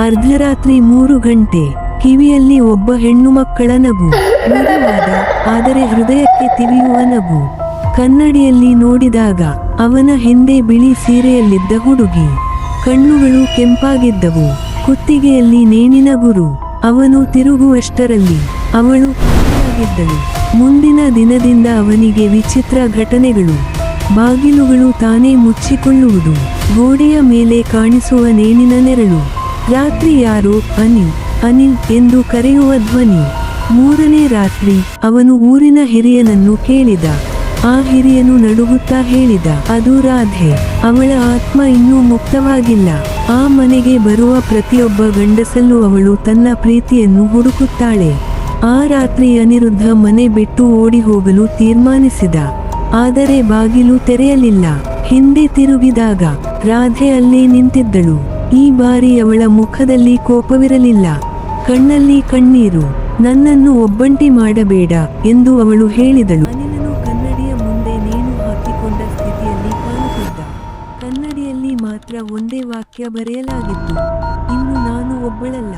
ಅರ್ಧರಾತ್ರಿ 3 ಗಂಟೆ. ಕಿವಿಯಲ್ಲಿ ಒಬ್ಬ ಹೆಣ್ಣು ಮಕ್ಕಳ ನಗು. ಮೃದುವಾದ, ಆದರೆ ಹೃದಯಕ್ಕೆ ತಿವಿಯುವ ನಗು. ಕನ್ನಡಿಯಲ್ಲಿ ನೋಡಿದಾಗ ಅವನ ಹಿಂದೆ ಬಿಳಿ ಸೀರೆಯಲ್ಲಿದ್ದ ಹುಡುಗಿ. ಕಣ್ಣುಗಳು ಕೆಂಪಾಗಿದ್ದವು. ಕುತ್ತಿಗೆಯಲ್ಲಿ ನೇಣಿನ ಗುರು. ಅವನು ತಿರುಗುವಷ್ಟರಲ್ಲಿ ಅವಳು ಆಗಿದ್ದಳು. ಮುಂದಿನ ದಿನದಿಂದ ಅವನಿಗೆ ವಿಚಿತ್ರ ಘಟನೆಗಳು. ಬಾಗಿಲುಗಳು ತಾನೇ ಮುಚ್ಚಿಕೊಳ್ಳುವುದು. ಗೋಡೆಯ ಮೇಲೆ ಕಾಣಿಸುವ ನೇಣಿನ ನೆರಳು. ರಾತ್ರಿ ಯಾರೋ ಅನಿಲ್ ಅನಿಲ್ ಎಂದು ಕರೆಯುವ ಧ್ವನಿ. 3ನೇ ರಾತ್ರಿ ಅವನು ಊರಿನ ಹಿರಿಯನನ್ನು ಕೇಳಿದ. ಆ ಹಿರಿಯನು ನಡುಗುತ್ತಾ ಹೇಳಿದ, ಅದು ರಾಧೆ. ಅವಳ ಆತ್ಮ ಇನ್ನೂ ಮುಕ್ತವಾಗಿಲ್ಲ. ಆ ಮನೆಗೆ ಬರುವ ಪ್ರತಿಯೊಬ್ಬ ಗಂಡಸಲ್ಲೂ ಅವಳು ತನ್ನ ಪ್ರೀತಿಯನ್ನು ಹುಡುಕುತ್ತಾಳೆ. ಆ ರಾತ್ರಿ ಅನಿರುದ್ಧ ಮನೆ ಬಿಟ್ಟು ಓಡಿ ಹೋಗಲು ತೀರ್ಮಾನಿಸಿದ. ಆದರೆ ಬಾಗಿಲು ತೆರೆಯಲಿಲ್ಲ. ಹಿಂದೆ ತಿರುಗಿದಾಗ ರಾಧೆ ಅಲ್ಲೇ ನಿಂತಿದ್ದಳು. ಈ ಬಾರಿ ಅವಳ ಮುಖದಲ್ಲಿ ಕೋಪವಿರಲಿಲ್ಲ, ಕಣ್ಣಲ್ಲಿ ಕಣ್ಣೀರು. ನನ್ನನ್ನು ಒಬ್ಬಂಟಿ ಮಾಡಬೇಡ ಎಂದು ಅವಳು ಹೇಳಿದಳು. ಅನಿಲನು ಕನ್ನಡಿಯ ಮುಂದೆ ನೇಣು ಹಾಕಿಕೊಂಡ ಸ್ಥಿತಿಯಲ್ಲಿ ಕಾಣುತ್ತಿದ್ದ. ಕನ್ನಡಿಯಲ್ಲಿ ಮಾತ್ರ ಒಂದೇ ವಾಕ್ಯ ಬರೆಯಲಾಗಿತ್ತು, ಇನ್ನು ನಾನು ಒಬ್ಬಳಲ್ಲ.